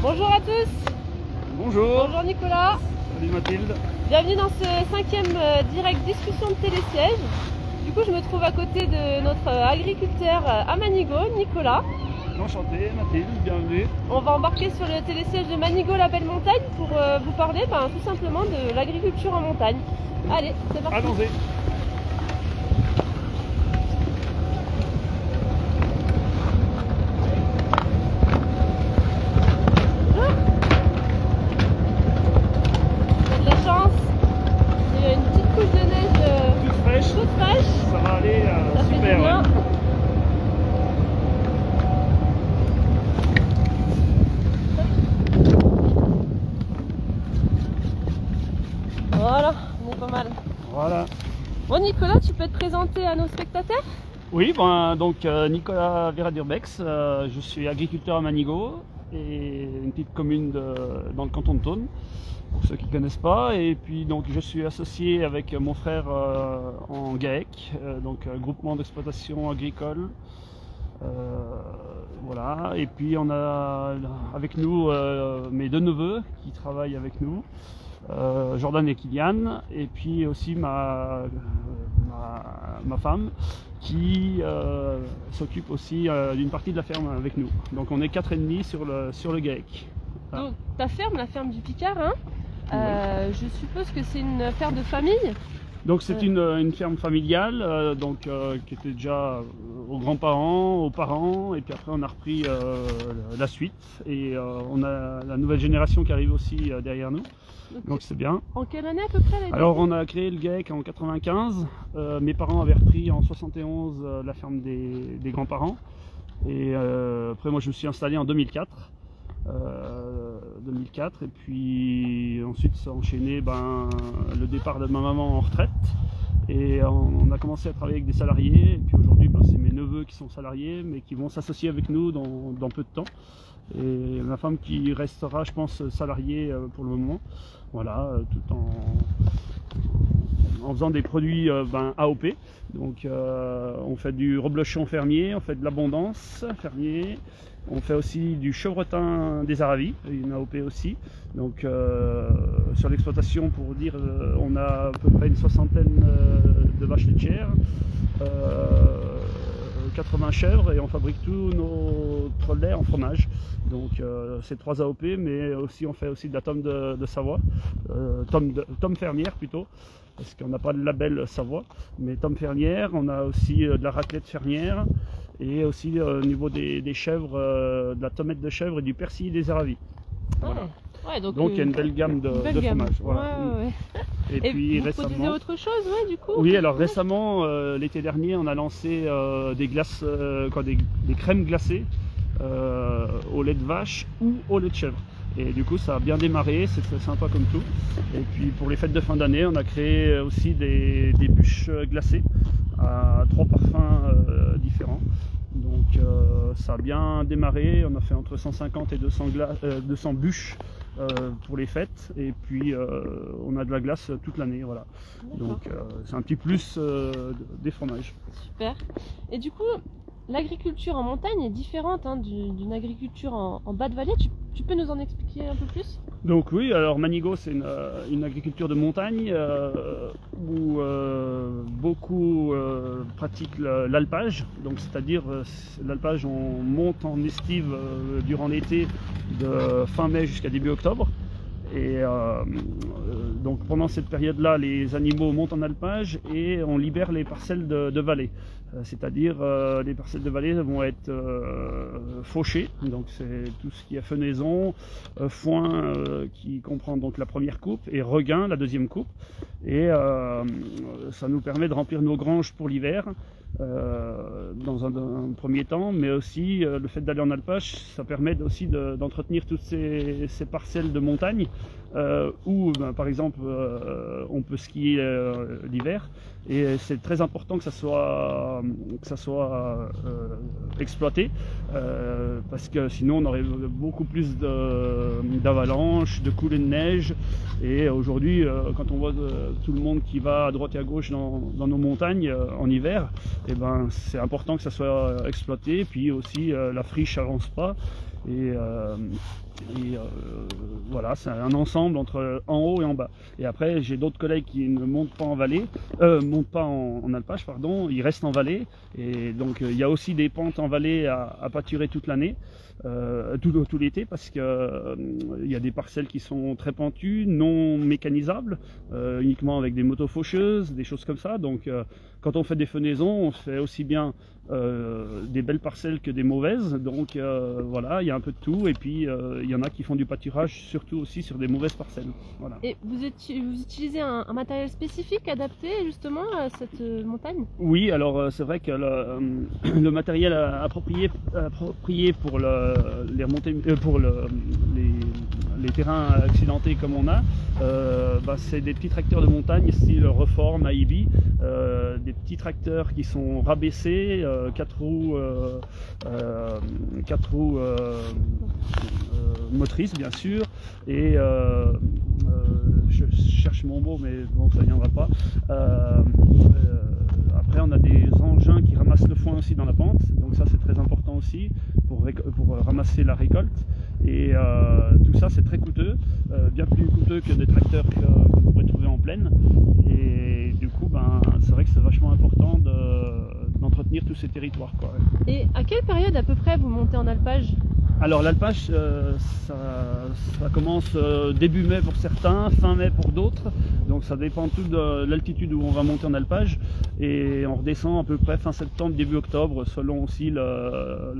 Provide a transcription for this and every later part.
Bonjour à tous. Bonjour. Bonjour Nicolas. Salut Mathilde. Bienvenue dans ce 5e direct discussion de télésiège. Du coup je me trouve à côté de notre agriculteur à Manigot, Nicolas. Enchanté Mathilde, bienvenue. On va embarquer sur le télésiège de Manigot la belle montagne pour vous parler tout simplement de l'agriculture en montagne. Allez, c'est parti. Allons-y. Ça va aller super. Ouais. Voilà, on est pas mal. Voilà. Bon Nicolas, tu peux te présenter à nos spectateurs? Oui, donc Nicolas Vera-Durbex, je suis agriculteur à Manigot, et une petite commune dans le canton de Thônes, pour ceux qui ne connaissent pas. Et puis donc je suis associé avec mon frère en GAEC, donc groupement d'exploitation agricole. Voilà, et puis on a avec nous mes deux neveux qui travaillent avec nous, Jordan et Kylian, et puis aussi ma femme qui s'occupe aussi d'une partie de la ferme avec nous. Donc on est 4,5 sur le GAEC. Voilà. Donc ta ferme, la ferme du Picard, hein, oui. Je suppose que c'est une ferme de famille? Donc c'est une ferme familiale, qui était déjà aux grands-parents, aux parents, et puis après on a repris la suite, et on a la nouvelle génération qui arrive aussi derrière nous, donc c'est bien. En quelle année à peu près? Alors on a créé le GAEC en 95, mes parents avaient repris en 71 la ferme des grands-parents, et après moi je me suis installé en 2004. Et puis ensuite ça a enchaîné le départ de ma maman en retraite, et on a commencé à travailler avec des salariés, et puis aujourd'hui c'est mes neveux qui sont salariés mais qui vont s'associer avec nous dans peu de temps, et ma femme qui restera je pense salariée pour le moment, voilà, tout en faisant des produits AOP. Donc on fait du reblochon fermier, on fait de l'abondance fermier, on fait aussi du chevretin des Aravis, une AOP aussi. Donc sur l'exploitation, pour dire, on a à peu près une soixantaine de vaches laitières, 80 chèvres, et on fabrique tout notre lait en fromage. Donc c'est 3 AOP, mais aussi on fait aussi de la tome de Savoie, tome fermière plutôt, parce qu'on n'a pas de label Savoie, mais tome fermière. On a aussi de la raclette fermière, et aussi au niveau des chèvres, de la tomate de chèvre et du persil des Aravis. Voilà. Ouais, donc il y a une belle gamme de fromage. Voilà. Ouais. Et puis vous produisez autre chose, du coup? Oui, alors récemment, l'été dernier, on a lancé des glaces, des crèmes glacées au lait de vache ou au lait de chèvre. Et du coup ça a bien démarré, c'est très sympa comme tout. Et puis pour les fêtes de fin d'année, on a créé aussi des bûches glacées à 3 parfums différents. Donc ça a bien démarré, on a fait entre 150 et 200 bûches pour les fêtes, et puis on a de la glace toute l'année, voilà. Donc c'est un petit plus des fromages. Super. Et du coup, l'agriculture en montagne est différente d'une agriculture en bas de vallée. Tu peux nous en expliquer un peu plus? Donc oui, alors Manigot c'est une agriculture de montagne où beaucoup pratiquent l'alpage. Donc c'est-à-dire l'alpage, on monte en estive durant l'été de fin mai jusqu'à début octobre. Et donc pendant cette période-là, les animaux montent en alpage et on libère les parcelles de vallée. C'est-à-dire les parcelles de vallée vont être fauchées, donc c'est tout ce qui est fenaison, foin qui comprend donc la première coupe, et regain la deuxième coupe. Et ça nous permet de remplir nos granges pour l'hiver. Dans un premier temps, mais aussi le fait d'aller en alpage, ça permet aussi d'entretenir toutes ces parcelles de montagne où par exemple on peut skier l'hiver, et c'est très important que ça soit exploité, parce que sinon on aurait beaucoup plus d'avalanches, de coulées de neige. Et aujourd'hui quand on voit tout le monde qui va à droite et à gauche dans nos montagnes en hiver, et c'est important que ça soit exploité. Puis aussi la friche avance pas, et Et voilà, c'est un ensemble entre en haut et en bas. Et après, j'ai d'autres collègues qui ne montent pas en vallée, montent pas en alpage, pardon, ils restent en vallée. Et donc, il y a aussi des pentes en vallée à pâturer toute l'année, tout l'été, parce que il y a des parcelles qui sont très pentues, non mécanisables, uniquement avec des motos faucheuses, des choses comme ça. Donc, quand on fait des fenaisons, on fait aussi bien des belles parcelles que des mauvaises. Donc voilà, il y a un peu de tout. Et puis il y en a qui font du pâturage, surtout aussi sur des mauvaises parcelles. Voilà. Et vous utilisez un matériel spécifique adapté justement à cette montagne? Oui, alors c'est vrai que le matériel approprié pour les remontées, pour les terrains accidentés comme on a, c'est des petits tracteurs de montagne style Reform, Aibi, des petits tracteurs qui sont rabaissés, 4 roues motrices bien sûr, et je cherche mon mot mais bon, ça ne viendra pas. Après on a des engins qui ramassent le foin aussi dans la pente, donc ça c'est très important aussi pour ramasser la récolte. Et tout ça c'est très coûteux, bien plus coûteux que des tracteurs qu'on pourrait trouver en plaine. Et du coup c'est vrai que c'est vachement important d'entretenir tous ces territoires, quoi. Et à quelle période à peu près vous montez en alpage? Alors l'alpage, ça commence début mai pour certains, fin mai pour d'autres. Donc ça dépend tout de l'altitude où on va monter en alpage. Et on redescend à peu près fin septembre, début octobre, selon aussi la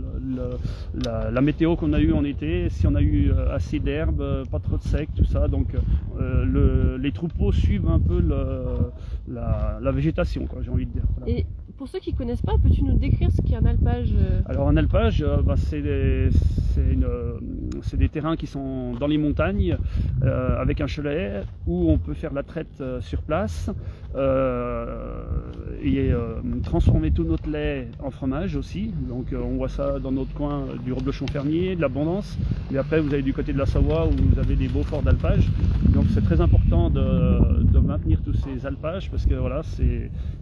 météo qu'on a eue en été. Si on a eu assez d'herbe, pas trop de sec, tout ça. Donc les troupeaux suivent un peu la végétation, quoi, j'ai envie de dire. Voilà. Et pour ceux qui ne connaissent pas, peux-tu nous décrire ce qu'est un alpage? Alors un alpage, c'est des terrains qui sont dans les montagnes, avec un chalet où on peut faire la traite sur place et transformer tout notre lait en fromage aussi. Donc on voit ça dans notre coin du Reblochon Fermier, de l'Abondance. Et après vous avez du côté de la Savoie où vous avez des beaux forts d'alpage. Donc c'est très important de maintenir tous ces alpages parce que voilà,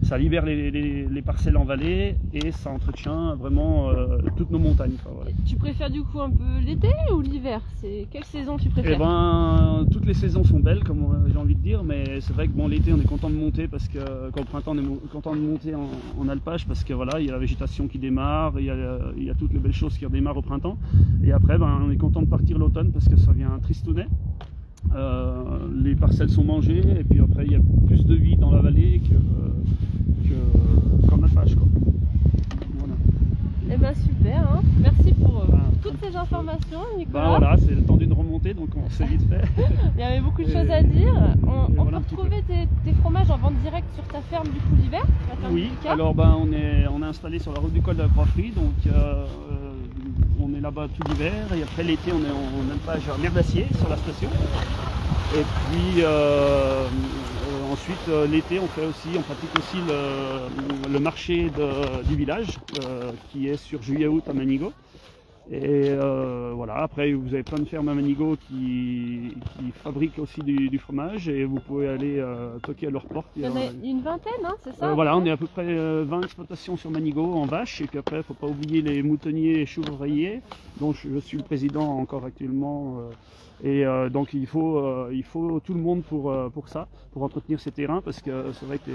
ça libère les parcelles en vallée et ça entretient vraiment toutes nos montagnes. Enfin, voilà. Tu préfères du coup un peu l'été ou l'hiver? C'est quelle saison tu préfères? Eh ben, toutes les saisons sont belles, comme j'ai envie de dire, mais c'est vrai que bon, l'été on est content de monter parce que qu'au printemps on est content de monter en alpage parce que voilà, il y a la végétation qui démarre, il y a toutes les belles choses qui redémarrent au printemps. Et après, on est content de partir l'automne parce que ça vient tristounet. Les parcelles sont mangées et puis après il y a plus de vie dans la vallée qu'en alpage, quoi. Voilà. Eh ben super, hein. Merci pour toutes ces informations, Nicolas. Voilà, c'est le temps d'une remontée, donc on s'est vite fait. Il y avait beaucoup de choses à dire. On peut retrouver tes fromages en vente directe sur ta ferme du coup l'hiver? Oui, alors on est installé sur la route du col de la Croix-Frie, donc on est là-bas tout l'hiver, et après l'été on est en alpage à Merdassier sur la station. Et puis ensuite l'été on pratique aussi le marché du village qui est sur juillet-août à Manigot. Et voilà, après vous avez plein de fermes à Manigot qui fabriquent aussi du fromage et vous pouvez aller toquer à leur porte. Il y en a une vingtaine, hein, c'est ça? Voilà, on est à peu près 20 exploitations sur Manigot en vaches, et puis après il ne faut pas oublier les moutonniers et chevriers dont je suis le président encore actuellement. Et donc il faut tout le monde pour ça, pour entretenir ces terrains, parce que c'est vrai que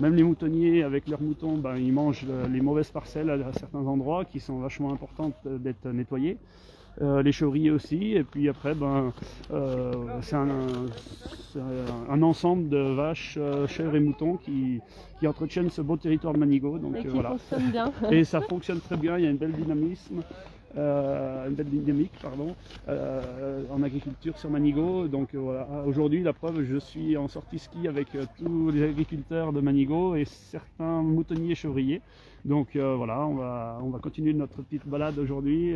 même les moutonniers avec leurs moutons, ils mangent les mauvaises parcelles à certains endroits qui sont vachement importantes d'être nettoyées. Les chevriers aussi, et puis après c'est un ensemble de vaches, chèvres et moutons qui entretiennent ce beau territoire de Manigot. Donc, et qui voilà. fonctionne bien. Et ça fonctionne très bien, il y a une belle dynamisme. Une belle dynamique en agriculture sur Manigot. Donc voilà, aujourd'hui la preuve, je suis en sortie ski avec tous les agriculteurs de Manigot et certains moutonniers et chevriers. Donc voilà, on va continuer notre petite balade aujourd'hui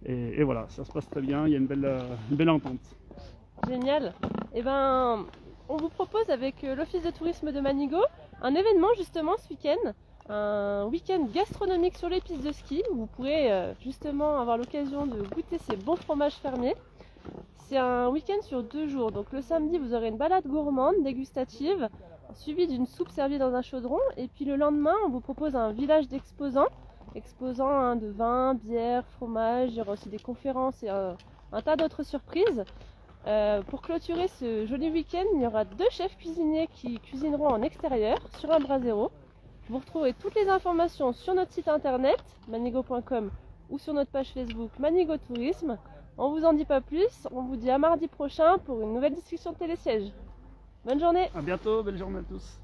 et voilà, ça se passe très bien, il y a une belle entente. Génial. Et on vous propose avec l'Office de tourisme de Manigot un événement justement ce week-end. Un week-end gastronomique sur les pistes de ski où vous pourrez justement avoir l'occasion de goûter ces bons fromages fermiers. C'est un week-end sur 2 jours, donc le samedi vous aurez une balade gourmande, dégustative, suivie d'une soupe servie dans un chaudron, et puis le lendemain on vous propose un village d'exposants, de vin, bière, fromage, il y aura aussi des conférences et un tas d'autres surprises. Pour clôturer ce joli week-end, il y aura 2 chefs cuisiniers qui cuisineront en extérieur sur un brasero. Vous retrouverez toutes les informations sur notre site internet manigo.com ou sur notre page Facebook Manigo Tourisme. On vous en dit pas plus, on vous dit à mardi prochain pour une nouvelle discussion de télésiège. Bonne journée. À bientôt, belle journée à tous.